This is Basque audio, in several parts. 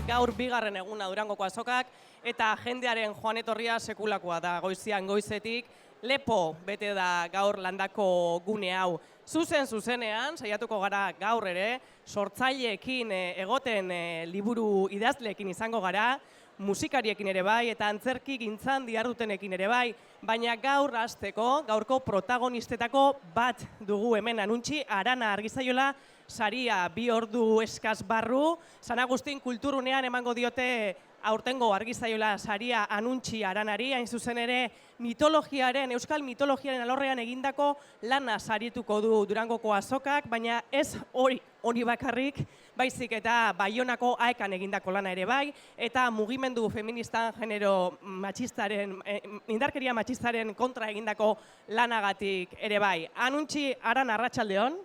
gaur bigarren eguna Durangoko azokak, eta jendearen joan etorria sekulakoa da goizian goizetik, lepo bete da gaur landako gune hau. Zuzenean, saiatuko gara gaur ere, sortzaileekin egoten liburu idazleekin izango gara, musikariekin ere bai, eta antzerki gintzan dihardutenekin ere bai, baina gaur hasteko, gaurko protagonistetako bat dugu hemen anuntzi, Arana Argizaiola saria 2 ordu eskaz barru, San Agustin kulturunean emango diote aurtengo Argizaiola saria anuntzi Aranari, hain zuzen ere mitologiaren, euskal mitologiaren alorrean egindako lana sarituko du Durangoko azokak, baina ez hori bakarrik, baizik eta Baionako Aekan egindako lana ere bai, eta mugimendu feministan genero matxistaren, indarkeria matxistaren kontra egindako lanagatik ere bai. Anuntzi Arana, arratsaldeon.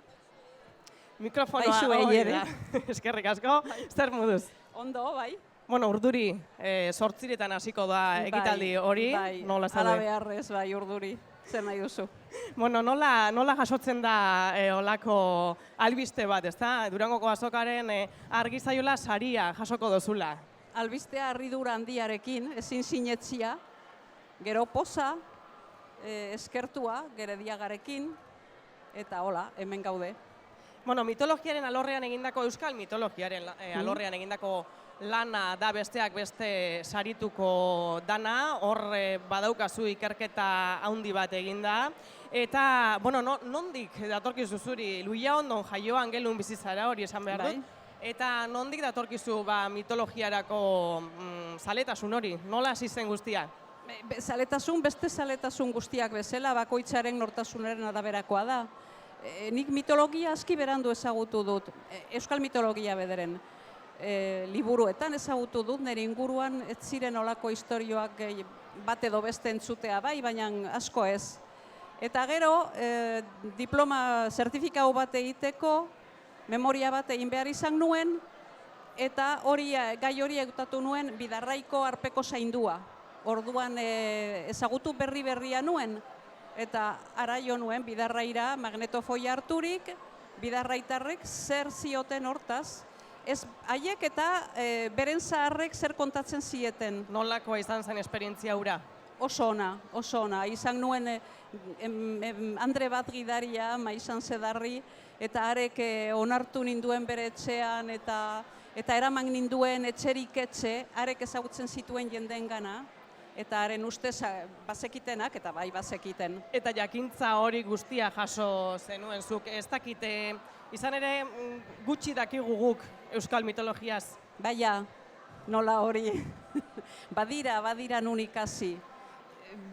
Mikrofonoa hori da. Eskerrik asko, zer moduz? Ondo, bai. Bueno, urduri, 8:00 hasiko da ekitaldi hori, nola zaude? Hala beharrez, bai, urduri, zer nahi duzu. Bueno, nola jasotzen da olako albiste bat, ezta? Durangoko azokaren Argizaiola saria jasoko dozula. Albistea harridura handiarekin, ezin sinetzia, gero poza, eskertua, gerediagarekin, eta hola, hemen gaude. Bueno, mitologiaren alorrean egindako, euskal mitologiaren alorrean egindako lana da besteak beste sarituko dana, hor badaukazu ikerketa handi bat eginda. Eta, bueno, nondik datorkizu zuri, Luiaondon jaioan gelun bizizara hori esan behar dut? Eta nondik datorkizu mitologiarako zaletasun hori, nola hasi zen guztia? Zaletasun, beste zaletasun guztiak bezala, bakoitzaren nortasunaren araberakoa da. Nik mitologia aski berandu ezagutu dut, euskal mitologia bederen. Liburuetan ezagutu dut, nire inguruan ez ziren olako istorioak bat edo beste entzutea bai, baina asko ez. Eta gero, diploma zertifikau bat egiteko, memoria bat egin behar izan nuen, eta gai hori egutatu nuen Bidarraiko arpeko zaindua. Orduan ezagutu berria nuen, eta ara jo nuen Bidarraira magnetofoia harturik, bidarraitarrek zer zioten hortaz, ez haiek eta beren zaharrek zer kontatzen zieten. Nolakoa izan zen esperientzia hura? Oso ona. Izan nuen Andre bat gidaria, Maizan Zedarri, eta arek onartu ninduen bere etxean, eta eraman ninduen etxerik etxe, arek ezagutzen zituen jendeen gana, eta haren ustez bazekitenak, eta bai bazekiten. Eta jakintza hori guztia jaso zenuen zuk, ez dakite, izan ere gutxi dakigu guk euskal mitologiaz? Baina, nola hori, badira nun ikasi.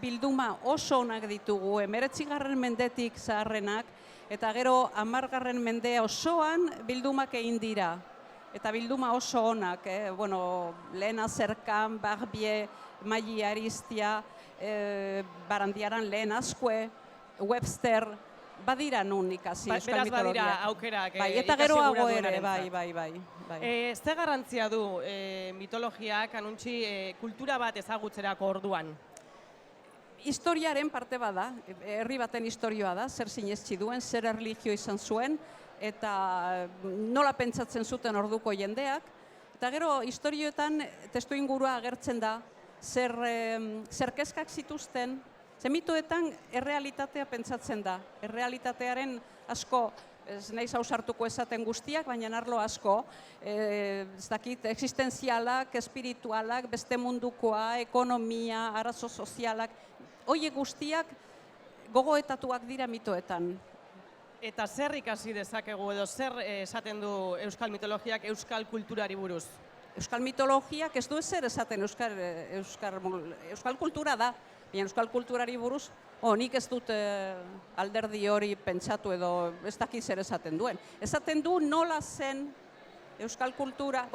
Bilduma oso onak ditugu, 19. mendetik zaharrenak, eta gero 10. mendea osoan bildumak egin dira. Eta bilduma oso onak, Lehen Zerkan, Barbie, Maili Aristia, Barandiaran Lehen Azkue, Webster, badira nun ikasi euskal mitologia. Beraz badira aukerak eta gero hago ere, bai. Ze garrantzia du mitologiak anuntzi kultura bat ezagutzerako orduan? Historiaren parte bada, herri baten historioa da, zer sinestzi duen, zer erlijio izan zuen, eta nola pentsatzen zuten orduko jendeak. Eta gero, historioetan testu ingurua agertzen da, zer kezkak zituzten, ze mitoetan errealitatea pentsatzen da. Errealitatearen asko, ez nahiz ausartuko esaten guztiak, baina arlo asko, ez dakit, existenzialak, espiritualak, beste mundukoa, ekonomia, arazo sozialak, horiek guztiak gogoetatuak dira mitoetan. Eta zer ikasi dezakegu edo zer esaten du euskal mitologiak euskal kulturari buruz? Euskal mitologiak ez du ezer esaten euskal kultura da, baina euskal kulturari buruz, nik ez dut alderdi hori pentsatu edo ez dakit zer esaten duen. Esaten du nola zen euskal kultura,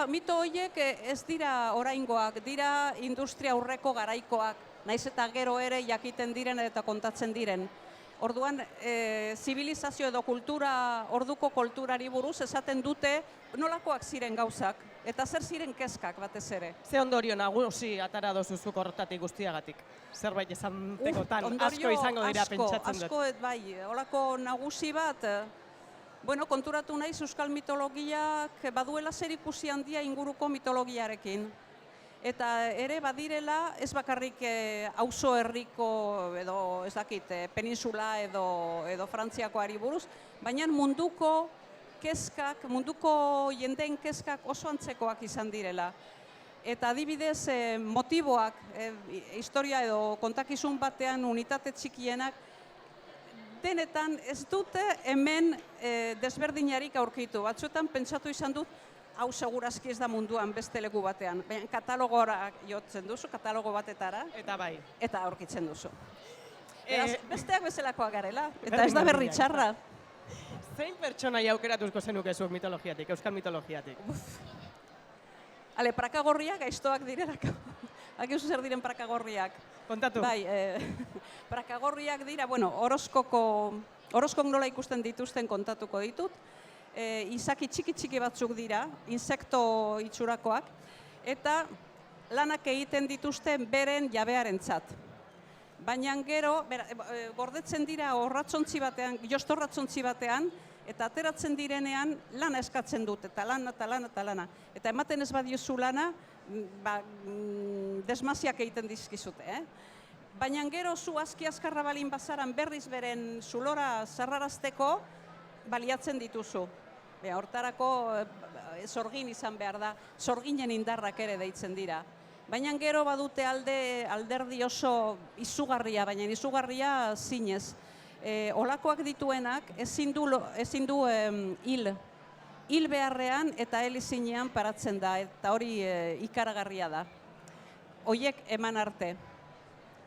mito horiek ez dira oraingoak, dira industria aurreko garaikoak, naiz eta gero ere jakiten diren eta kontatzen diren. Orduan, zibilizazio edo kultura, orduko kulturari buruz esaten dute nolakoak ziren gauzak, eta zer ziren kezkak batez ere. Ze ondorio nagusi atara dozuzuk horretatik guztiagatik? Zerbait esantekotan asko izango dira pentsatzen dut. Asko, bai, holako nagusi bat, Bueno, konturatu naiz euskal mitologiak baduela zerikusi handia inguruko mitologiarekin. Eta ere badirela ez bakarrik auzo herriko edo ez dakit peninsula edo Frantziakoari buruz, baina munduko kezkak, munduko jendeen kezkak oso antzekoak izan direla. Eta adibidez motiboak, historia edo kontakizun batean unitate txikienak, denetan ez dute hemen desberdinarik aurkitu. Batzuetan pentsatu izan dut, hau segurazki ez da munduan beste leku batean. Baina katalogora jotzen duzu, katalogo batetara. Eta bai. Eta aurkitzen duzu. Besteak bezalakoak garela, eta ez da berri txarra. Zein pertsonaia aukeratuzko zenuke zuk mitologiatik, euskal mitologiatik? Prakagorriak gaiztoak direlako. Akizu zer diren prakagorriak. Kontatu. Bai, prakagorriak dira, bueno, horoskok nola ikusten dituzten kontatuko ditut. Izaki txiki batzuk dira, insekto itxurakoak, eta lanak egiten dituzten beren jabearentzat. Baina gero, gordetzen dira orratzontzi batean, jostorratzontzi batean, eta ateratzen direnean lana eskatzen dut, eta lana. Eta ematen ez badiozu lana, desmasiak egiten dizkizute. Baina gero zu aski azkarra balin bazaran berriz beren zulora zarrarazteko baliatzen dituzu. Hortarako sorgin izan behar da, sorginen indarrak ere deitzen dira. Baina gero badute alderdi oso izugarria, baina izugarria zinez. Olakoak dituenak ezin du hil beharrean eta hel izinean paratzen da, eta hori ikaragarria da. Hoiek eman arte.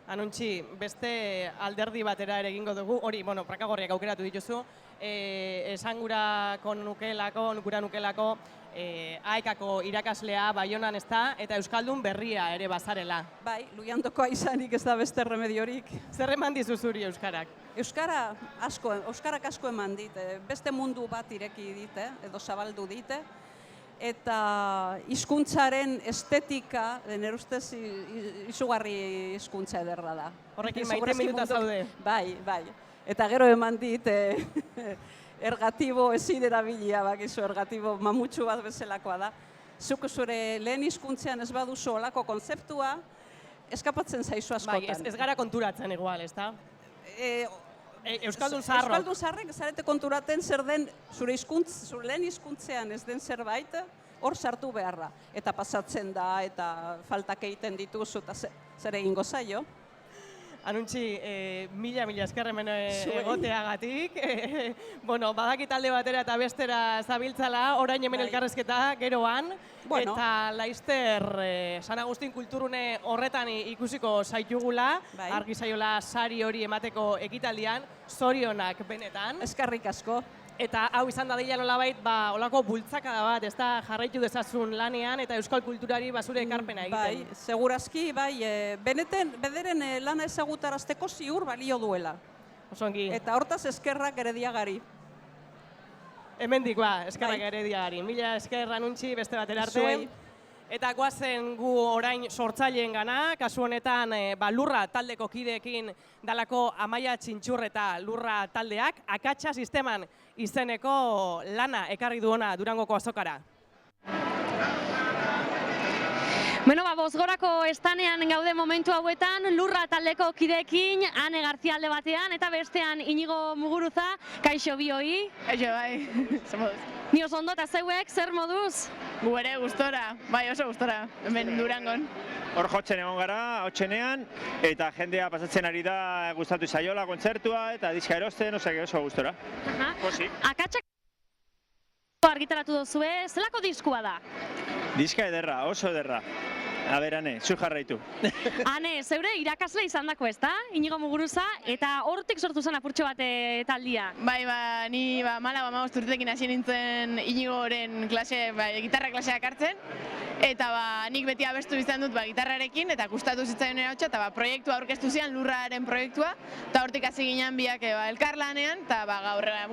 Anuntxi, beste alderdi batera ere egingo dugu, hori, prakagorriak aukeratu dituzu, esan gura nukelako AEK-ako irakaslea Baionan ez da, eta Euskaldun berria ere bazarela. Bai, Luiandokoa izanik ez da beste remediorik. Zer eman dizu zuri Euskarak? Euskarak asko eman dit, beste mundu bat ireki dit, edo zabaldu dit, eta hizkuntzaren estetika, nire ustez izugarri hizkuntza ederra da. Horrekin maite minuta zaude. Bai. Eta gero eman dit, ergatibo ezin erabilia, bakizu, ergatibo mamutsu bat bezalakoa da. Zuk zure lehen hizkuntzean ez baduzu olako kontzeptua, eskapatzen zaizu askotan. Bai, ez gara konturatzen igual, ez da? Euskaldun zaharrok. Euskaldun zaharrek zarete konturatzen zer den zure lehen hizkuntzean ez den zerbait, hor sartu beharra. Eta pasatzen da, eta faltak egiten dituzu, eta zer egingo zaio. Anuntxi, mila esker hemen egoteagatik. Badakit alde batera eta bestera zabiltzala, orain hemen elkarrezketa geroan. Eta laizter San Agustin kulturune horretan ikusiko zaitugula, argi zaiola sari hori emateko ekitaldian, zorionak benetan. Eskerrik asko. Eta hau izan da dira nolabait, olako bultzakada bat, ez da jarraitu dezazun lanean eta euskal kulturari zure ekarpena egiten. Bai, segurazki, bederen lana ezagutarazteko ziur balio duela. Osongi. Eta hortaz eskerrak Herediagari. Hemendik eskerrak Herediagari. Mila esker Anuntxi, beste batera arte. Eta goazen gu orain sortzaileen gana, kasu honetan Lurra taldeko kideekin dalako Amaia Txintxurreta Lurra taldeak, Akatsa sisteman izeneko lana ekarri duona Durangoko azokara. Bozgorako estanean gaude momentu hauetan, Lurra taldeko kideekin, Ane Garzia alde batean, eta bestean Inigo Muguruza, kaixo bioi. Kaixo, bai, zer moduz. Ni oso ondo, eta zeuek, zer moduz? Gu ere gustora, bai oso gustora, hemen Durangon. Hor jotzen egon gara, hotxenean, eta jendea pasatzen ari da gustatu zaiola kontzertua, eta diska erosten, oso gustora. Akatsak argitaratu duzue, zelako diskua da? Diska ederra, oso ederra. A ber, Ane, zu jarraitu. Ane, zeure irakasle izan dako ez da, Inigo Muguruza, eta hortik sortu zen apurtxo bat taldia. Bai, ni 14 urtetekin hasi nintzen Inigoren klase, gitarra klaseak hartzen, eta nik beti abestu izan dut gitarrarekin, eta gustatu zitzaion erautxa, eta proiektua aurkeztu zian, Lurraren proiektua, eta hortik hasi ginen biak elkarlanean, eta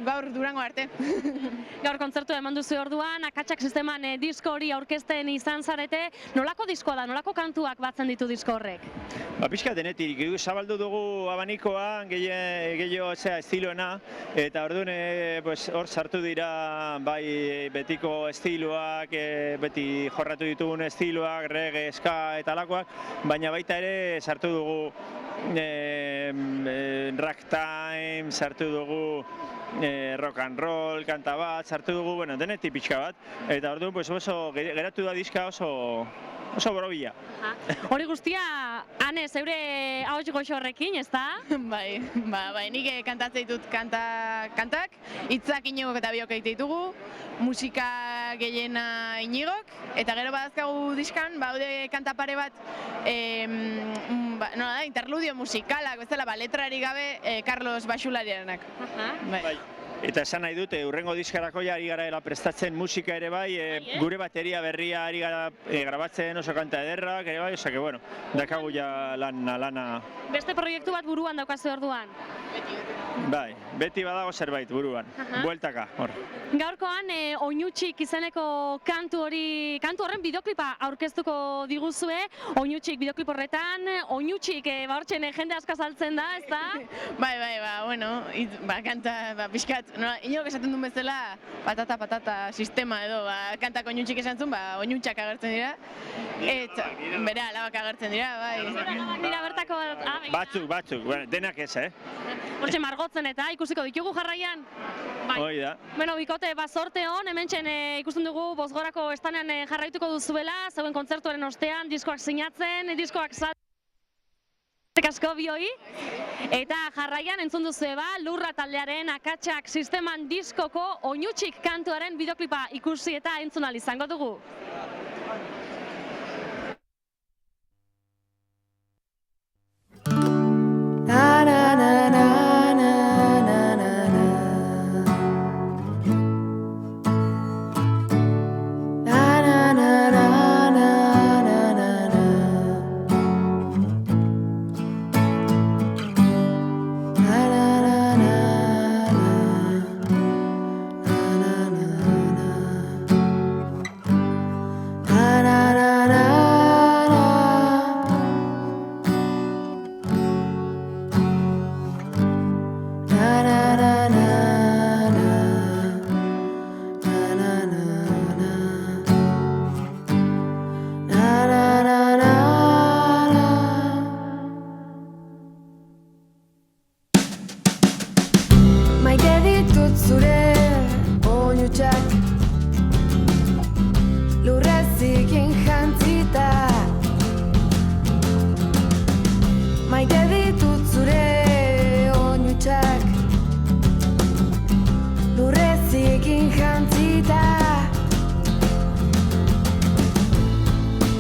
gaur Durango arte. Gaur kontzertua eman duzu orduan, Akatsak Sisteman disko hori aurkezten izan zarete, nolako diskoa da, nolako kantuak batzen ditu disko horrek? Pixka denetik, zabaldu dugu abanikoa, gehiago estiloena, eta orduan hor sartu dira bai betiko estiloak, beti jorratu ditugun estiloak, reggae, ska eta alakoak, baina baita ere sartu dugu ragtime, sartu dugu rock and roll, kanta bat, sartu dugu, denetik pixka bat, eta orduan oso geratu da diska oso borobila. Hori guztia, Ane, zeure ahots goxo horrekin, ez da? Bai, nik kantatzen ditut kantak, hitzak Inigok eta biok egite ditugu, musika gehiena Inigok, eta gero badazkagu diskan, baude kanta pare bat, interludio musikalak, bezala, letrari gabe, Carlos Baxulariarenak. Bai. Eta esan nahi dute, hurrengo diskarako ari gara prestatzen musika ere bai, gure bateria berria ari gara grabatzen oso kanta ederrak ere bai, osake, dakagu ja lana. Beste proiektu bat buruan daukazu orduan? Bai, beti badago zerbait buruan, bueltaka, hor. Gaurkoan, Oinutxik izeneko kantu horren bideoklipa aurkeztuko diguzue, Oinutxik bideoklip horretan, Oinutxik hortzen jende asko saltzen da, ez da? Bai, kanta, pixkat, Inigok esaten duen bezala, patata sistema edo, kantak Oinutxik esan zuen, Oinutxak agertzen dira, eta bere alabak agertzen dira, bai. Dira bertako... Batzuk, denak ez, Hortxe margotzen eta ikusiko ditugu jarraian. Hoi da. Bikote, zorte hon, hementxen ikusten dugu Bozgorako estanean jarraituko duzuela, zeuen kontzertuaren ostean, diskoak sinatzen, diskoak asko bioi, eta jarraian entzun duzu Lurra taldearen Akatsak Sisteman diskoko Oinutxik kantuaren bideoklipa ikusi eta entzun ahal izango dugu.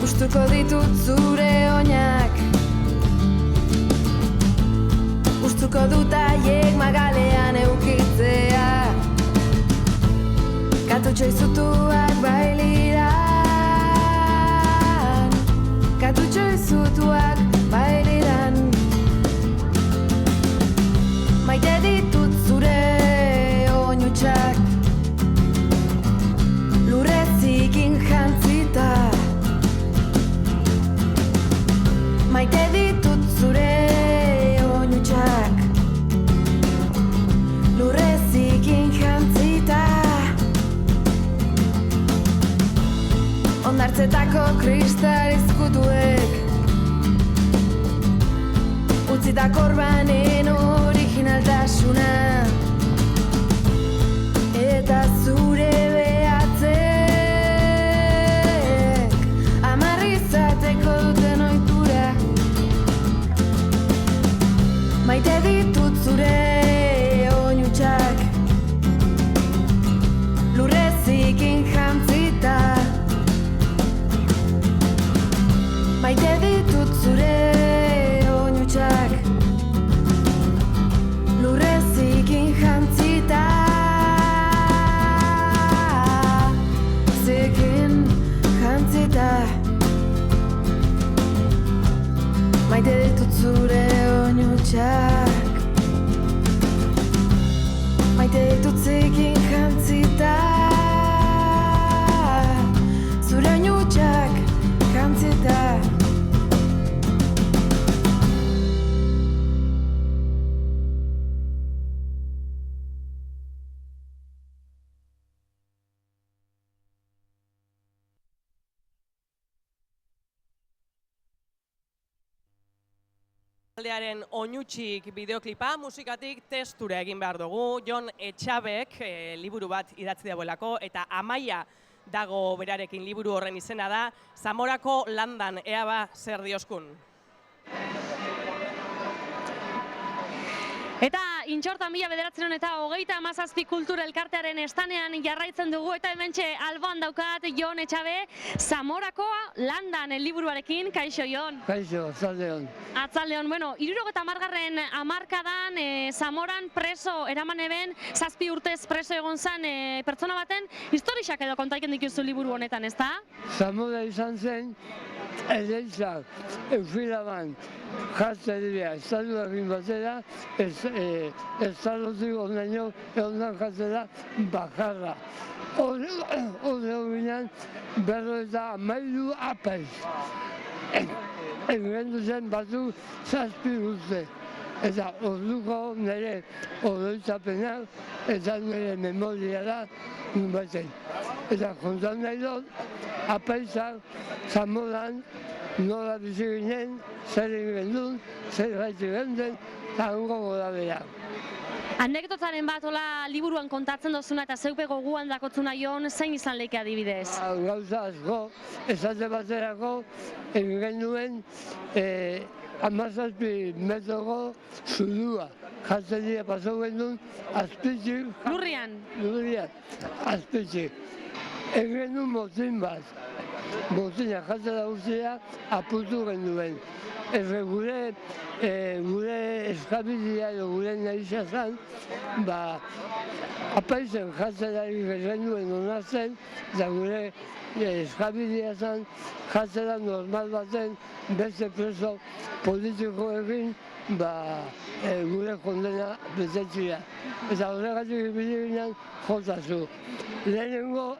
Gustuko ditut zure oinak, gustuko dut haiek magalean eukitzea, katutxo izutuak bailiran, katutxo izutuak bailiran. Maite ditut zure oinutxak, lurrezikin jantzita. Maite ditut zure oinutxak, lurrezikin jantzita. Hondartzetako kristal izkutuek, utzitako orbanen originaltasuna, eta zure behatzek amarrizateko duten ohitura. Maite ditut zure oinutxak, lurrezikin jantzita. Maite ditut zure oinutxak, lurrezikin maite ditut zikin jantzita, zure oinutsak jantzita. Taldearen oinutsik bideoklipa, musikatik testura egin behar dugu. Jon Etxabek liburu bat idatzi dagoelako eta Amaia dago berarekin liburu horren izena da. Zamorako landan, ea ba zer dioskun. Eta Intxortan 1927 kultur elkartearen estanean jarraitzen dugu eta hementxe alboan daukat Jon Etxabe Zamorako landan liburuarekin. Kaixo, Jon? Kaixo, atzaldeon. Atzaldeon, bueno, 70. hamarkadan Zamoran preso eraman eben, 7 urtez preso egon zen pertsona baten historiak edo kontaiken dituzu liburu honetan, ezta? Zamora izan zen, Eleixak, Eufilaban, jartzeria, estatu egin batera, estatutik onaino egonan jartzera bakarra. Horre ginean, 53 apaiz. Egin zen batzuk 7 urte. Eta orduko nire oroitzapenak eta nire memoriara batzen. Eta kontan nahi dut, apaizak Zamoran nola bizi ginen, zer egin duen, zer gaiti genden, eta hango gora berak. Anekdotaren bat hola liburuan kontatzen dozuna eta zeupe goguan dakotzuna, Jon, zein izan leike adibidez? Gauza asko, esate baterako egin genuen 17 metroko zudua. Jartzeria pasau genuen azpitzik. Lurrian? Lurrian, azpitzik. Egin genuen motin bat. Motina jartzera guztia aputu genuen. Gure eskabidea edo gure nahiza zen, apaizen jartzerari genuen onartzen, eta gure eskabidea zen jartzera normal baten beste preso politikoekin gure kondena betetzea. Eta horregatik ibili ginen jotazu. Lehenengo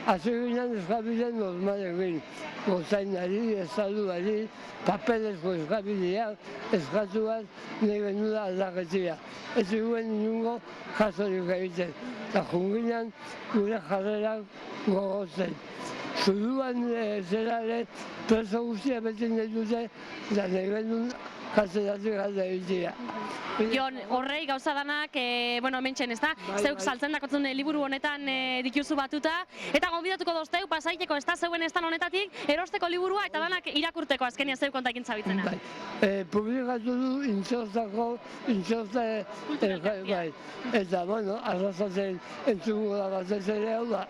hasi ginen eskabidea normal egin. Gozainari, estatuari, papelezko eskabideak, eskatuak nahi genuela aldaketia. Ez ziguen inungo jasorik egiten. Eta junginan gure jarrerak gogotzen. Zuduan zera ere preso guztia betin ditute eta nahi genuen jaseratik alda egitea. Jon, horrei gauza danak, hementxen, ez da? Zeuk saltzen dakotzen liburu honetan dituzu batuta, eta gonbidatuko dozteu, pasaiteko, ez da, zeuen estan honetatik, erosteko liburua eta danak irakurteko azkenia zeu kontakin zabitzena. Publikatu du intxorta, eta, arrazatzen entzungo da batez ere hau da,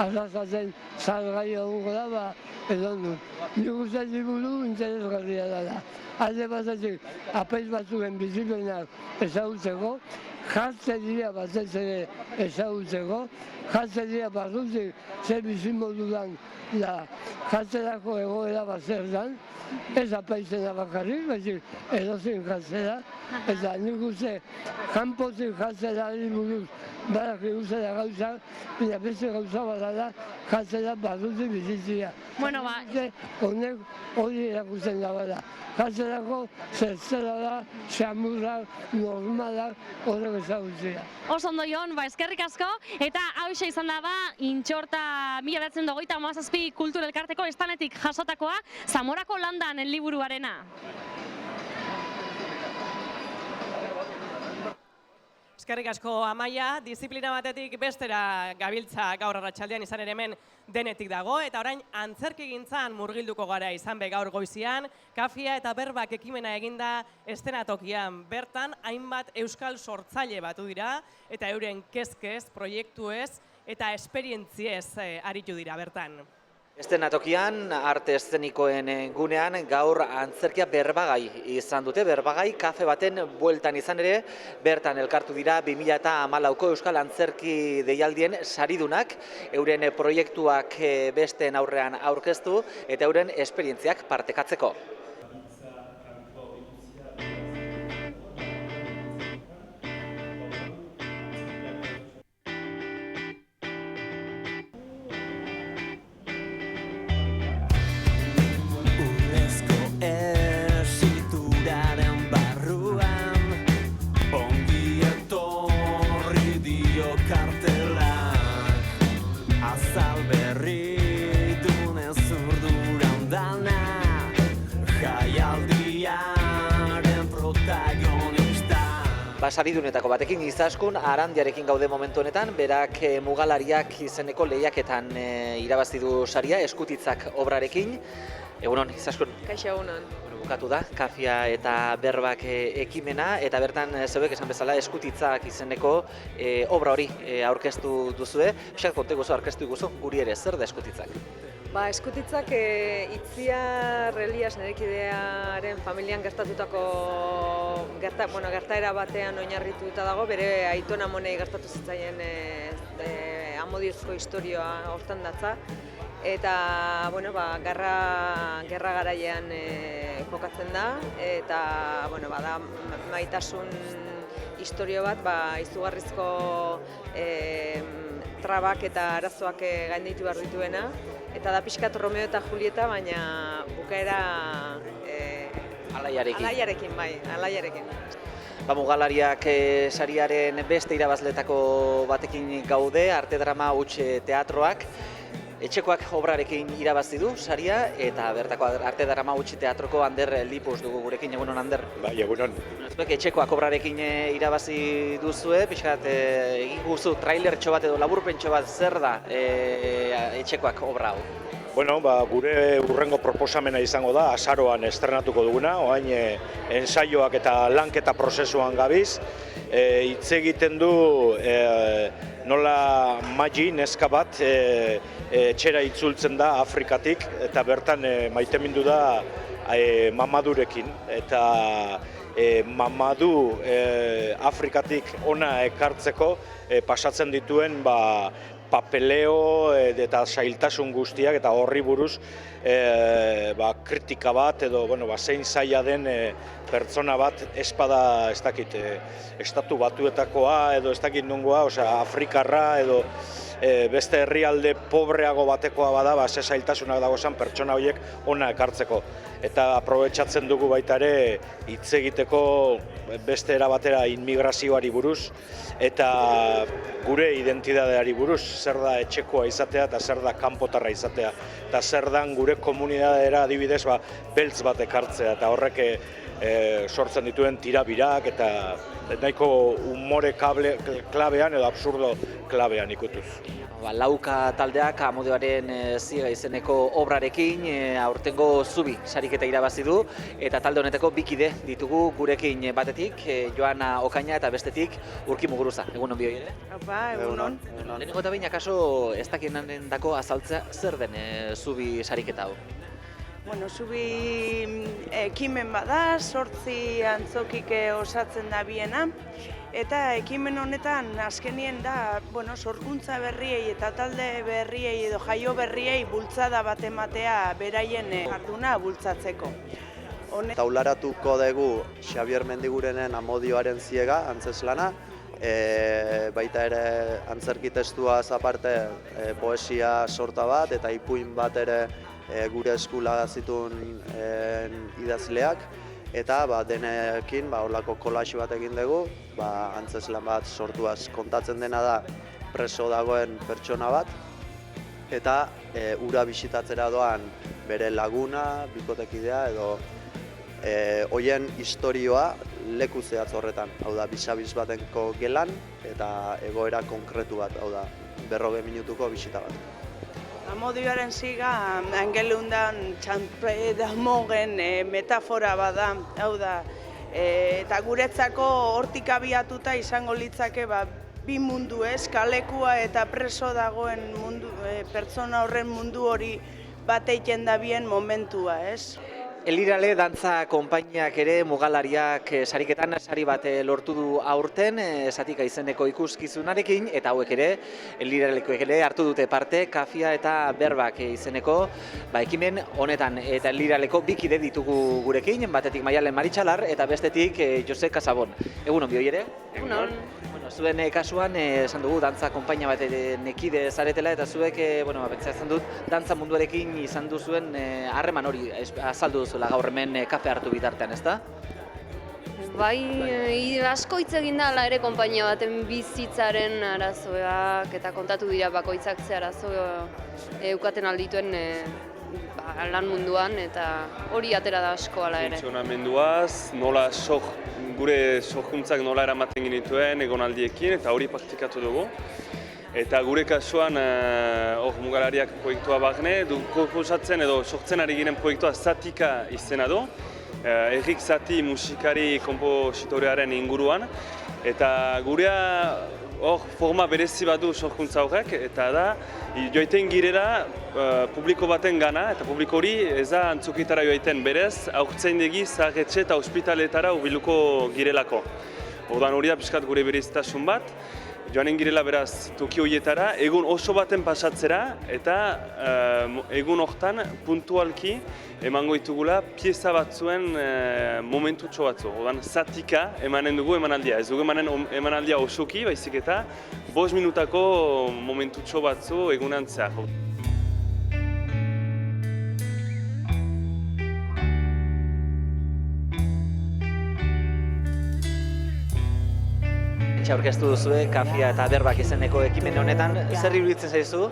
arrazatzen salgai egongo da, edo nu. Nik uste liburu interesgarria da. Alde batetik, apaiz batzuen bizipenak ezagutzeko, jartzeria batez ere ezagutzeko, jartzeria barrutik zer bizimodudan jartzerako egoera bat zer dan, ez apaizena bakarrik, edozein jartzera, eta nik uste kanpotik jartzerari buruz badak eguzera gauzak, baina beste gauza bat da jartzera barrutik bizitzia. Honek hori erakusten da bada. Jartzerako zertzera da, xamurrak, normalak, horrek ezagutzea. Oso ondo, Jon, eskerrik asko, eta hauxe izan da Intxorta 1927 kultur elkarteko estanetik jasotakoa Zamorako landan liburuarena. Eskerrik asko, Amaia, disiplina batetik bestera gabiltza gaur arratsaldean izan ere hemen denetik dago, eta orain antzerkigintzan murgilduko gara izan be gaur goizian, kafia eta berbak ekimena eginda estenatokian. Bertan, hainbat euskal sortzaile batu dira, eta euren kezkez, proiektuez eta esperientziez aritu dira bertan. Estenatokian, arte eszenikoen gunean, gaur antzerkia berbagai izan dute. Berbagai kafe baten bueltan izan ere, bertan elkartu dira 2014ko Euskal Antzerki deialdien saridunak, euren proiektuak besteen aurrean aurkeztu eta euren esperientziak partekatzeko. saridunetako batekin, Izaskun Arandiarekin gaude momentu honetan, berak Mugalariak izeneko lehiaketan irabazi du saria, Eskutitzak obrarekin. Egunon, Izaskun. Kaixo, egunon. Bukatu da, Kafia eta Berbak ekimena, eta bertan zeuek esan bezala Eskutitzak izeneko obra hori aurkeztu duzue. Pixkat konte guzu, aurkeztu guzu, guri ere, zer da Eskutitzak? Eskutitzak Itziar Elias nirekidearen familian gertatutako gertaera batean oinarrituta dago, bere aiton amonei gertatu zitzaien amodiozko istorioa hortan datza. Eta, gerra garaian kokatzen da, eta, da maitasun istorio bat, izugarrizko trabak eta arazoak gainditu behar dituena, eta da pixkat Romeo eta Julieta, baina bukaera alaiarekin. Mugalariak sariaren beste irabazletako batekin gaude, Arte Drama Huts teatroak. Etxekoak obrarekin irabazi du saria, eta bertako Arte Drama Huts teatroko Ander Lipus dugu gurekin. Egunon, Ander? Bai, egunon. Zuek etxekoak obrarekin irabazi duzue, pixkat egin guzu trailertxo bat edo laburpentxo bat, zer da etxekoak obra hau? Bueno, gure urrengo proposamena izango da, azaroan estrenatuko duguna, orain ensaioak eta lanketa prozesuan gabiz. Hitz egiten du nola Magi, neska bat, etxera itzultzen da Afrikatik, eta bertan maitemindu da Mamadurekin. Eta Mamadu Afrikatik ona ekartzeko pasatzen dituen papeleo eta zailtasun guztiak, eta horri buruz kritika bat edo zein zaila den pertsona bat espada ez dakit estatu batuetakoa edo ez dakit nongoa, Afrikarra edo beste herrialde pobreago batekoa bada, ze zailtasunak dagozan pertsona horiek ona ekartzeko. Eta aprobetxatzen dugu baita ere hitz egiteko beste era batera inmigrazioari buruz eta gure identitateari buruz, zer da etxekoa izatea eta zer da kanpotarra izatea, eta zer dan gure komunitateera adibidez beltz bat ekartzea, eta horrek sortzen dituen tirabirak eta nahiko umore klabean edo absurdo klabean ikutuz. Lauka taldeak Amodioaren ziega izeneko obrarekin aurtengo Zubi sariketa irabazi du, eta talde honetako bikide ditugu gurekin, batetik Joana Okaina eta bestetik Urki Muguruza. Egunon bioi ere? Egunon. Lehenengo eta behin akaso ez dakienaren dako azaltzea zer den Zubi sariketa hau? Zubi ekimen bada, 8 antzokik osatzen da biena, eta ekimen honetan azkenien da sorkuntza berriei eta talde berriei edo jaio berriei bultzada bat ematea beraien jarduna bultzatzeko. Taularatuko dugu Xabier Mendigurenen Amodioaren ziega, antzeslana, baita ere antzerki testuaz aparte poesia sorta bat eta ipuin bat ere gure eskula zituen idazleak, eta denekin horlako kolaxi bat egin dugu, antzeslan bat sortuaz. Kontatzen dena da preso dagoen pertsona bat, eta ura bisitatzera doan bere laguna, bikotekidea edo hoien istorioa leku zehatz horretan. Hau da, bisabiz batenko gelan eta egoera konkretu bat, hau da, 40 minutuko bisita bat. Amodioaren ziga, angelundan txanpre damogen metafora bada, hau da, eta guretzako hortik abiatuta izango litzake bi mundu kalekua eta preso dagoen mundu, pertsona horren mundu hori bat egiten da bien momentua, Elirale dantza konpainiak ere Mugalariak sariketan sari bat lortu du aurten, Zatika izeneko ikuskizunarekin, eta hauek ere, Eliralekoek ere hartu dute parte, Kafia eta Berbak izeneko ekimen honetan, eta Eliraleko bikide ditugu gurekin, batetik Maialen Maritxalar eta bestetik Jose Casabon. Egunon bioi ere? Egunon. Zuen kasuan, esan dugu, dantza konpainia bat nekide zaretela, eta zuek, pentsatzen dut, dantza munduarekin izan duzuen harreman hori azaldu duzuela gaur hemen kafe hartu bitartean, ezta? Bai, asko hitz egin da ere konpainia baten bizitzaren arazoak eta kontatu dira bakoitzak ze arazo eukaten aldituen lan munduan, eta hori atera da asko ala ere. Funtzionamenduaz, nola gure sorkuntzak nola eramaten genituen egonaldiekin, eta hori praktikatu dugu. Eta gure kasuan, Mugalariak proiektua barne, proposatzen edo sortzen ari ginen proiektua Zatika izena du. Errik Zati musikari konpositorearen inguruan. Eta gurea forma berezi bat du sorkuntza horrek, eta da, joaiten girela publiko baten gana, eta publiko hori ez da antzokitara joaiten berez, aurtzaindegi, zaharretxe eta ospitaletara hurbiluko girelako. Orduan hori da pixkat gure berezitasun bat, joanen girela beraz toki horietara, egun oso baten pasatzera, eta egun hortan puntualki emango ditugula pieza batzuen momentutxo batzu. Orduan Zatika emanen dugu emanaldia. Ez dugu emanen emanaldia osoki, baizik eta 5 minutako momentutxo batzu egunan zehar. Aurkeztu duzue Kafia eta Berbak izeneko ekimen honetan, zer iruditzen zaizu?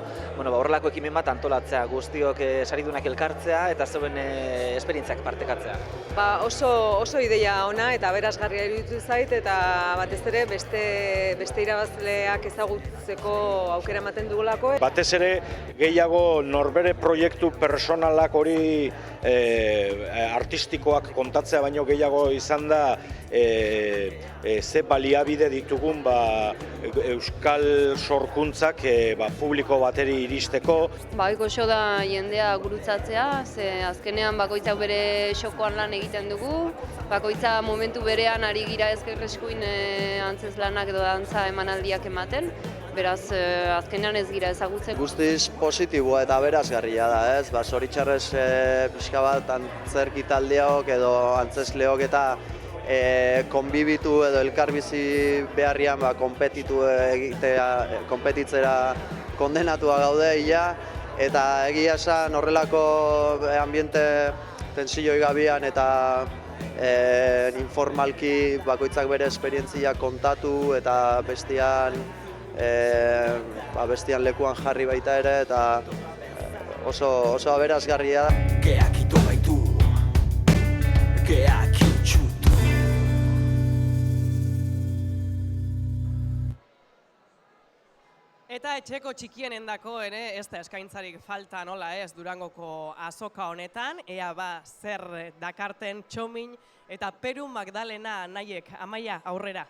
Horrelako ekimen bat antolatzea, guztiok saridunak elkartzea eta zeuen esperientziak partekatzea. Oso ideia ona eta aberasgarria iruditu zait, eta batez ere beste irabazleak ezagutzeko aukera ematen dugulako. Batez ere gehiago norbere proiektu personalak hori artistikoak kontatzea baino gehiago izan da ze baliabide ditugun euskal sorkuntzak publiko bateri iristeko. Goxo da jendea gurutzatzea, ze azkenean bakoitzak bere xokoan lan egiten dugu, bakoitza momentu berean ari gira ezkerreskuin antzeslanak edo dantza emanaldiak ematen, beraz azkenean ez gira ezagutzen. Guztiz positiboa eta aberasgarria da, ez? Zoritxarrez pixka bat antzerki taldeok edo antzesleok eta konbibitu edo elkarbizi beharrian konpetitzera kondenatua gaude ia, eta egia esan horrelako ambiente tensioi gabian eta informalki bakoitzak bere esperientzia kontatu eta bestian lekuan jarri baita ere, eta oso aberasgarria da. Keak ito gaitu, keak itxutu. Eta etxeko txikienendako ere ez da eskaintzarik falta nola ez Durangoko azoka honetan, ea zer dakarten Txomin eta Peru Magdalena nahiek. Amaia, aurrera.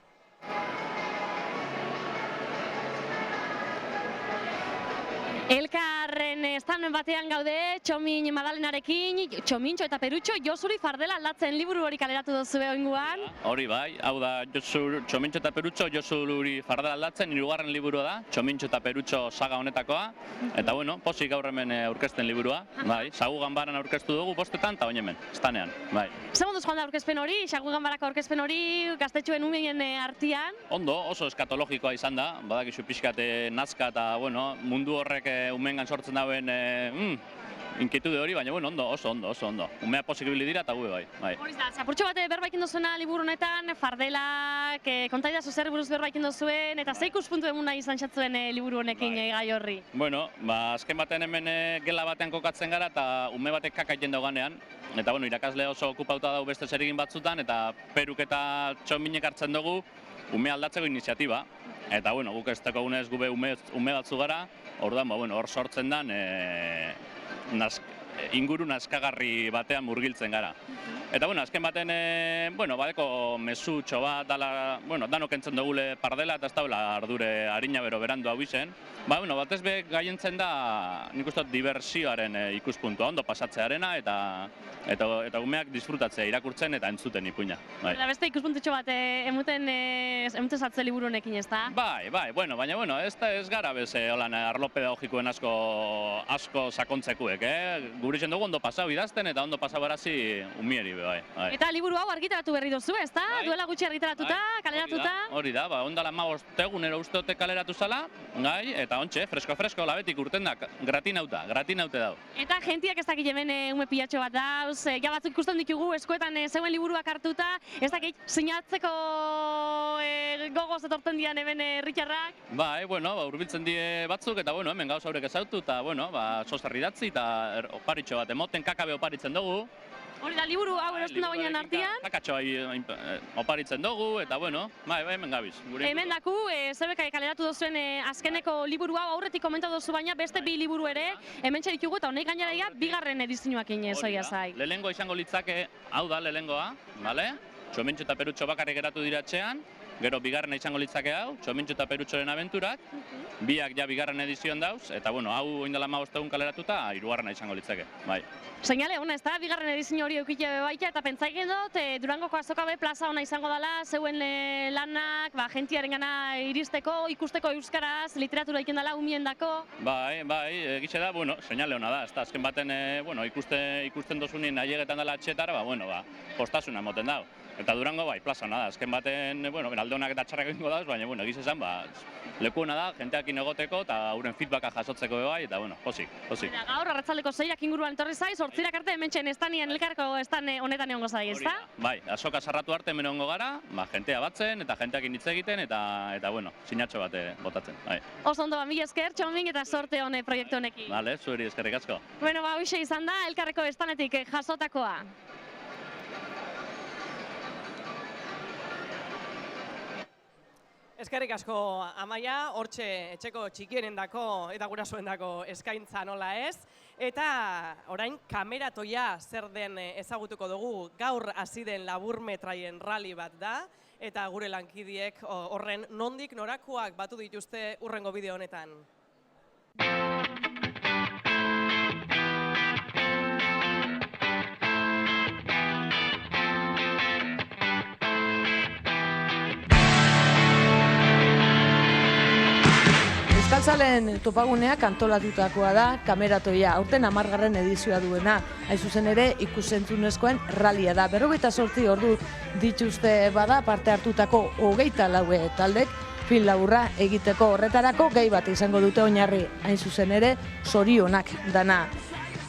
Elkarren stand batean gaude, Txomin Madalenarekin, Txomintxo eta Perutxo, Josuri fardela aldatzen liburu hori kaleratu duzue oinguan. Hori bai, hau da Txomintxo eta Perutxo, Josuri fardela aldatzen, 3. liburua da, Txomintxo eta Perutxo saga honetakoa, eta posik gaur hemen aurkezten liburua, bai, Sagu Ganbaran aurkeztu dugu postetan, eta hemen, stanean, bai. Zer monduz joan da aurkezpen hori, Sagu Ganbarako aurkezpen hori, gaztetxoen umeien artean? Ondo, oso eskatologikoa izan da, badakizu pixkate nazka eta mundu horrek umengan sortzen dauen inkietude hori, baina oso ondo. Umea posikibili dira eta gube bai. Horiz da, apurtxo bat berbaikin duzuena liburu honetan, fardelak, kontaidazu zer buruz berbaikin duzuen, eta ze ikuspuntu emun nahi izan txatzuen liburu honekin gai horri? Azken baten hemen gela batean kokatzen gara eta ume batek kakaiten dauganean, eta irakasle oso okupauta dau beste zerigin batzutan, eta Peruk eta Txominek hartzen dugu ume aldatzeko iniziatiba. Eta guk ez dago gunez gube ume batzu gara, orduan hor sortzen den inguru naskagarri batean murgiltzen gara. Eta azken baten, badeko mesutxo bat, danok entzen dugule pardela eta ez daula ardure harina bero berandu hau izen. Batez be gaientzen da, nik uste diversioaren ikuspuntua, ondo pasatzearena eta umeak disfrutatzea irakurtzen eta entzuten ipuina. Beste ikuspuntutxo bat emuten zartze liburu honekin ez da? Bai, baina ez gara beze arlo pedagogikoen asko sakontzekuek, gure zen dugu ondo pasau idazten eta ondo pasau barazi umieri bai. Eta liburu hau argitaratu berri duzu, ez da? Duela gutxi argitaratuta, kaleratuta? Hori da, ondala 15 egunero uste dute kaleratu zala, eta ontxe, fresko, labetik urten da, gratinaute dau. Eta gentiak ez dakit hemen ume pilatxo bat dauz, ja batzuk ikusten ditugu eskoetan zeuen liburuak hartuta, ez dakit sinatzeko gogoz etortzen dian hemen herritarrak. Bai, bueno, hurbiltzen die batzuk, eta bueno, hemen gauza horrek ezautu, eta bueno, sosar idatzi, eta oparitxo bat emoten, kakabe oparitzen dugu. Hori da, liburu hau erosten dagoenean artean. Kakatxo oparitzen dugu, eta bueno, hemen gabiz. Hemen daku, zebeka kaleratu duzuen azkeneko liburu hau aurretik komentatu duzu, baina beste bi liburu ere hemen ditugu, eta honek gainera dira bigarren edizioak zoia zai. Lehenengoa izango litzake, hau da lehenengoa, bale? Txomintxo eta Perutxo bakarrik geratu dira etxean, gero bigarren izango litzake hau, Txomintxo eta Perutxoren abenturak, biak ja bigarren edizioan dauz, eta bueno, hau oindela 15 egun kaleratuta, hirugarrena izango litzake, bai. Seinale hona, ez da, bigarren edizio hori eukite baita, eta pentsaiken dut, Durangoko azokabe plaza ona izango dela, zeuen lanak, jentiaren gana iristeko, ikusteko euskaraz, literatura iken dela umiendako. Bai, egize da, bueno, seinale hona da, ez da, azken baten, bueno, ikusten dozunin aiegetan dela atxetara, postasuna moten dau. Eta Durango bai, plaza hona da, azken baten, bueno, alde honak eta txarrak egingo dauz, baina, bueno, egiz esan, leku hona da, jenteakin egoteko eta hauren feedbacka jasotzeko bai, eta, bueno, posik. Gaur, arratzaldeko 6ak inguruan etorri zaiz, 8ak arte hementxen estanien elkarko estan honetan egongo zai, ez da? Bai, azoka sarratu arte hemen egongo gara, jentea batzen eta jenteakin hitz egiten, eta, bueno, sinatxo bat botatzen, bai. Oso ondo, mila esker, Txoming, eta sorte hone proiektu honekin. Bale, zuheri eskerrik asko. Bueno, hoxe izan da, elkarreko estanetik jasotakoa. Eskerrik asko, Amaia, hortxe etxeko txikienendako eta gurasoendako eskaintza nola ez. Eta orain kameratoia zer den ezagutuko dugu, gaur hasi den laburmetraien rally bat da, eta gure lankidiek horren nondik norakoak batu dituzte hurrengo bideo honetan. Euskaltzalen topaguneak antolatutakoa da kameratoia, aurten 10. edizioa duena. Hain zuzen ere, ikusentzunezkoen rallia da. 48 ordu dituzte bada parte hartutako 24 taldek film laburra egiteko horretarako gai bat izango dute oinarri. Hain zuzen ere, zorionak dana.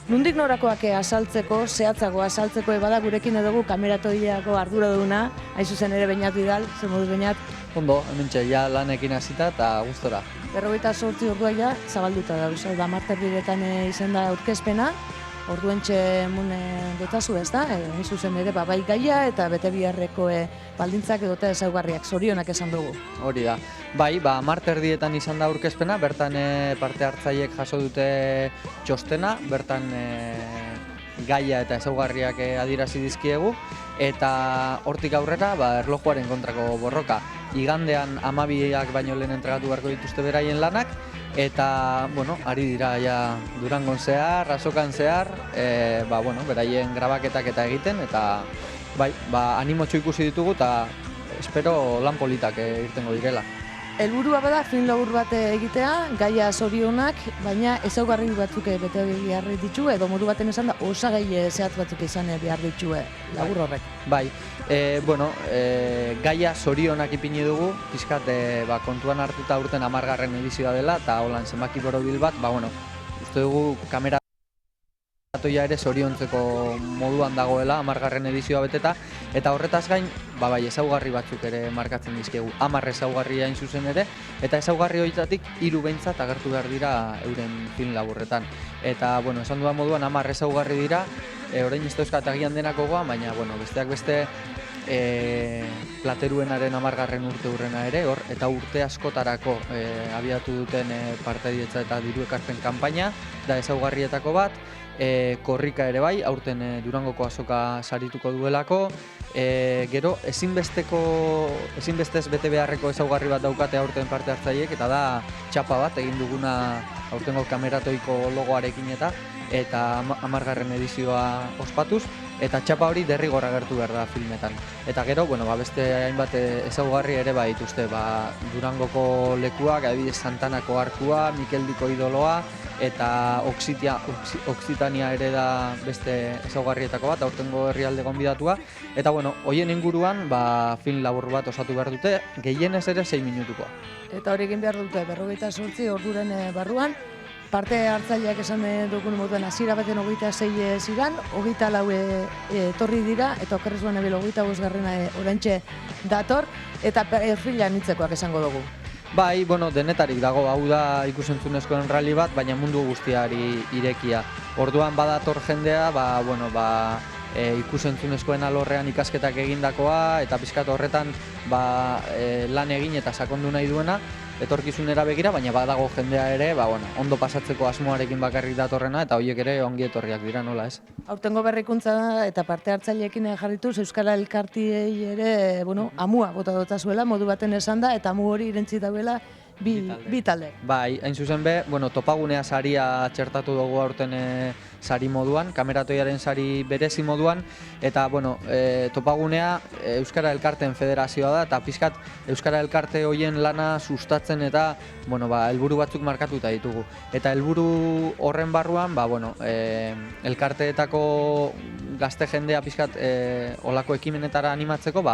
Nondik norakoak azaltzeko, zehatzago azaltzeko bada gurekin edogu kameratoiako arduraduna, hain zuzen ere Beñat Vidal, zer moduz Beñat? Ondo, hementxe, ja lanekin hasita eta gustora. 48 ordua ja zabalduta dauz, da marterdiretan izan da aurkezpena, orduentxe dotazu ez da, hain zuzen ere bai gaia eta bete biharreko baldintzak edote ezaugarriak, zorionak esan dugu. Hori da, bai, marterdietan izan da aurkezpena, bertan parte hartzaiek jaso dute txostena, bertan gaia eta ezaugarriak adierazi dizkiegu, eta hortik aurrera erlojuaren kontrako borroka. Igandean 12ak baino lehen entregatu beharko dituzte beraien lanak, eta, bueno, ari dira ja Durangon zehar, Azokan zehar, beraien grabaketak eta egiten, eta bai, animotxo ikusi ditugu eta espero lan politak irtengo direla. Helburua bada film labur bat egitea, gaia zorionak, baina ezaugarri batzuk bete behar ditu, edo modu baten esan da osagai zehatz batzuk izan behar ditu labur horrek. Bai, gaia zorionak ipini dugu, pixkat kontuan hartuta urten 10. edizioa dela, eta holan zenbaki borobil bat, uste dugu kameratoia ere zoriontzeko moduan dagoela, 10. edizioa beteta, eta horretaz gain, ezaugarri batzuk ere markatzen dizkegu, 10 ezaugarri hain zuzen ere, eta ezaugarri horietatik 3 behintzat agertu behar dira euren film laburretan. Eta, esan dudan moduan 10 ezaugarri dira, orain ez dauzkat agian denako goa, baina, besteak beste Plateruenaren 10. urte hurrena ere, eta urte askotarako abiatu duten partaietza eta diru ekarpen kanpaina, da ezaugarrietako bat, korrika ere bai, aurten Durangoko azoka sarituko duelako, gero ezinbestez bete beharreko ezaugarri bat daukate aurten parte hartzaiek, eta da txapa bat egin duguna aurtengo kameratoiko logoarekin eta 10. edizioa ospatuz, eta txapa hori derrigor agertu behar da filmetan. Eta gero, beste hainbat ezaugarri ere dituzte, Durangoko lekuak, adibidez Santanako arkua, Mikeldiko idoloa, eta Oksitania ere da beste ezaugarrietako bat, aurtengo herrialde gonbidatua. Eta hoien inguruan film labur bat osatu behar dute, gehienez ere 6 minutuko. Eta hori egin behar dute 48 orduren barruan, parte hartzaileak esan dugun moduen hasiera baten 26 ziran, 24 etorri dira, eta okerrezuan ebel 25 oraintxe dator, eta perfila nitzekoak esango dugu. Bai, bueno, denetarik dago, hau da ikusentzunezkoen rally bat, baina mundu guztiari irekia. Orduan badator jendea, ikusentzunezkoen alorrean ikasketak egindakoa, eta pixkat horretan lan egin eta sakondu nahi duena, etorkizunera begira, baina badago jendea ere, ondo pasatzeko asmoarekin bakarrik datorrena, eta horiek ere ongi etorriak dira, nola ez? Aurtengo berrikuntza eta parte hartzaileekin jarrituz Euskara Elkartiei ere, amua bota dotazuela, modu baten esan da, eta amu hori irentzi dauela bi talde. Bai, hain zuzen be, topagunea saria txertatu dugu aurten sari moduan, kameratoiaren sari berezi moduan, eta topagunea Euskara Elkarteen Federazioa da, eta pixkat Euskara Elkarte horien lana sustatzen eta helburu batzuk markatuta ditugu. Eta helburu horren barruan, elkarteetako gazte jendea pixkat olako ekimenetara animatzeko,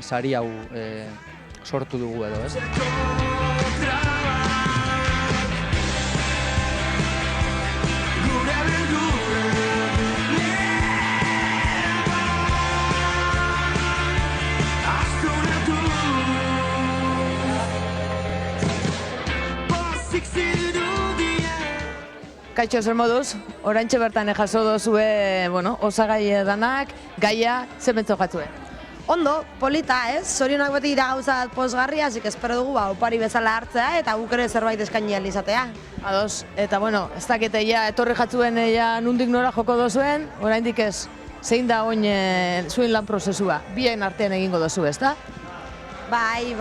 sari hau sortu dugu edo, ez? Kaixo, zer moduz, oraintxe bertan jaso dozue, osagai danak, gaia, zer bentzo jatzue? Ondo, polita ez, zorionak beti dira gauza pozgarria, zik espero dugu opari bezala hartzea eta guk ere zerbait eskaini ahal izatea. Ados, eta ez dakite etorri jatzuen nundik nora joko dozuen, oraindik ez, zein da oin zuen lan prozesua, bien artean egingo dozu, ez da? Bai,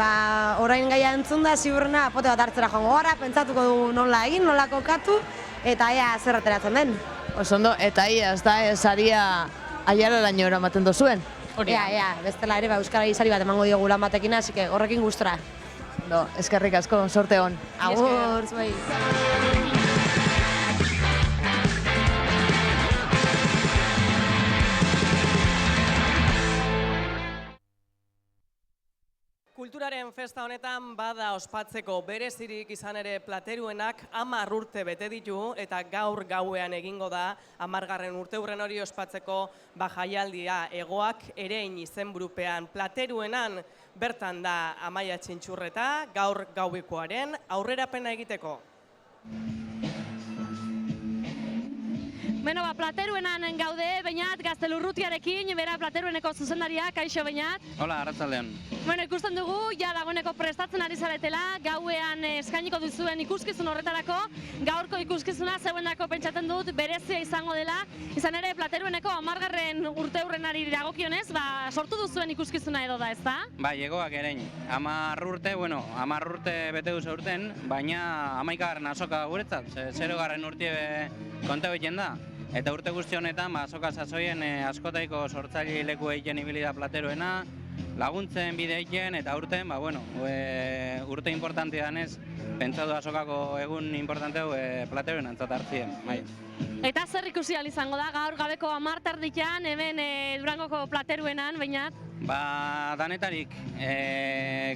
orain gaia entzun da, ziurrena pote bat hartzera joango gara, pentsatuko dugu nola egin, nola kokatu, eta ea zer ateratzen den. Osondo, eta ia, ez da, saria aiararaino eramaten dozuen? Ea, bestela ere Euskara sari bat emango diogu lan batekin, hasi horrekin gustora. Eskerrik asko, sorte hon. Agur, zuei. Kulturaren festa honetan bada ospatzeko berezirik izan ere Plateruenak 10 urte bete ditu eta gaur gauean egingo da 10. urteurren hori ospatzeko jaialdia Hegoak Erein izenburupean. Plateruenan bertan da Amaia Txintxurreta gaur gauekoaren aurrerapena egiteko. Plateruenan gaude, Beñat Gaztelurrutiarekin, bera Platerueneko zuzendaria, kaixo Beñat. Hola, arratsaldean. Ikusten dugu, ja dagoeneko prestatzen ari zaretela, gauean eskainiko duzuen ikuskizun horretarako, gaurko ikuskizuna zeuendako pentsatzen dut berezia izango dela, izan ere Platerueneko 10. urteurrenari dagokionez, sortu duzuen ikuskizuna edo da, ezta? Bai, Hegoak Erein. 10 urte, 10 urte bete duzu urten, baina 11. azoka guretzat, 0. urtie konteo egiten da. Eta urte guzti honetan, azoka sasoien askotaiko sortzaile leku egiten ibili da Plateruena, laguntzen bide egiten, eta urten, urte importantea danez, pentsatu azokako egun importanteu Plateruenan hartzien. Eta zer ikusi ahal izango da, gaur gabeko 10 hemen Durangoko Plateruenan, Beñat? Danetarik,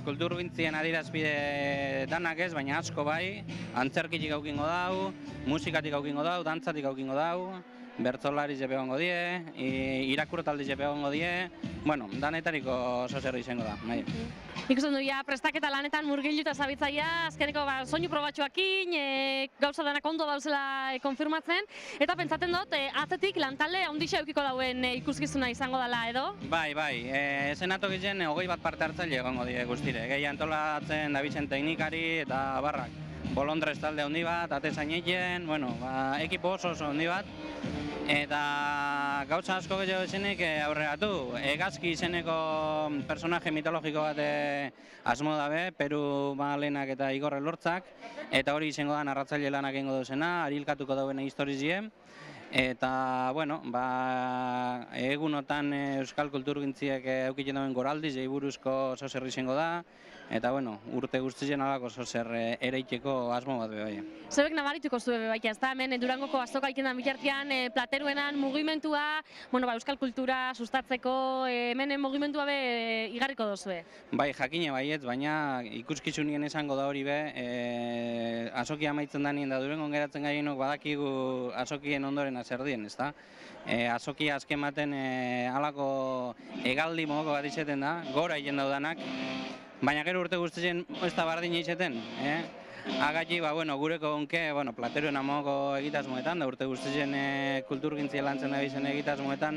kulturgintzien adierazpide danak ez, baina asko bai, antzerkitik aukingo dau, musikatik aukingo dau, dantzatik aukingo dau, bertzolari jepe gongo die, irakurtaldi jepe gongo die, danetariko zozerri izango da. Ikusten du, prestaketa lanetan murgiluta zabitzaia, azkeneko soinu probatxoakin, gauza danak ondo dauzela konfirmatzen, eta pentsatzen dut, atzetik lantalde handixa eukiko dauen ikuskizuna izango dela edo? Bai, esenatok egiten 21 parte hartzaile egongo die guztire, gehi antolatzen dabitzen teknikari eta barrak. Bolondrez talde handi bat, atezain egiten, ekipo oso handi bat, eta gauza asko gehiago esenek aurreratu. Egazki izeneko personaje mitologiko bat asmo dabe, Peru Magdalenak eta Igor Elortzak, eta hori izango da narratzaile lanak egingo duzena, arilkatuko dauen historizie. Eta, egunotan Euskal Kulturgintziek eukiten duen goraldiz, buruzko zozerri izango da, Eta, bueno, urte guztien alako zer ereiteko asmo bat bai. Zebek nabarituko zuen baita, ez da, hemen Durangoko azoka ikenan bitartean, plateruenan mugimentua, euskal kultura sustatzeko, hemen mugimendua be igarriko dozue. Bai, jakine baietz, baina ikuskizunien esango da hori be, azokia amaitzen danien da Durangon geratzen gaienok badakigu azokien ondoren azerdien, ez da? Azokia azken baten halako hegaldi mogoko bat izeten da, gora egin daudanak, baina gero urte guztien ez da bardin izeten, Agati, gureko onke, plateruen amoko egitasmoetan, da urte guztien kulturgintzia lantzen da bizen egitasmoetan,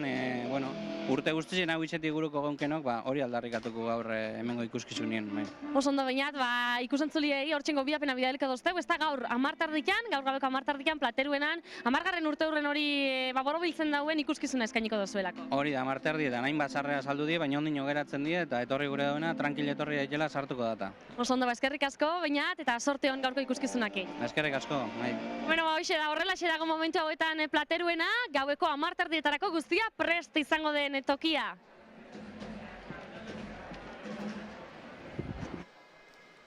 urte guztien hau izetik guruko gonkenok, hori aldarrikatuko gaur hemengo ikuskizunien. Oso ondo bainat, ikusentzuliei hortxengo bidapena bidaliko dozteu, ez da gaur amartardikan, gaur gabeko amartardikan plateruenan, 10. urte hurren hori borobiltzen dauen ikuskizuna eskainiko dozuelako. Hori da, amartardi eta nahin bazarrea saldu die, baina ondino geratzen die, eta etorri gure dauna, tranquil etorri daitela sartuko data. Oso ondo, eskerrik asko, bainat, eta sorte hon gaurko ikuskizunaki. Eskerrik asko, bai. Hoxe da, horrelaxe dago momentu hauetan plateruena, gaueko 10 guztia prest izango den tokia.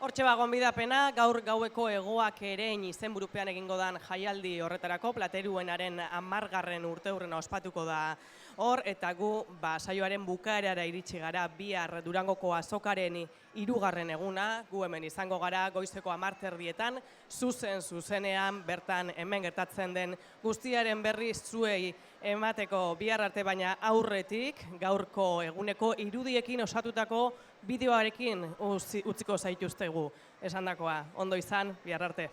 Hortxe gonbidapena, gaur gaueko hegoak ere izenburupean egingo dan jaialdi horretarako, plateruenaren 10. urteurrena ospatuko da hor, eta gu saioaren bukaerara iritsi gara bihar Durangoko azokaren 3. eguna, gu hemen izango gara goizeko 10:00 zuzenean, bertan hemen gertatzen den guztiaren berri zuei emateko bihar arte, baina aurretik gaurko eguneko irudiekin osatutako bideoarekin utziko zaituztegu esandakoa. Ondo izan, bihar arte.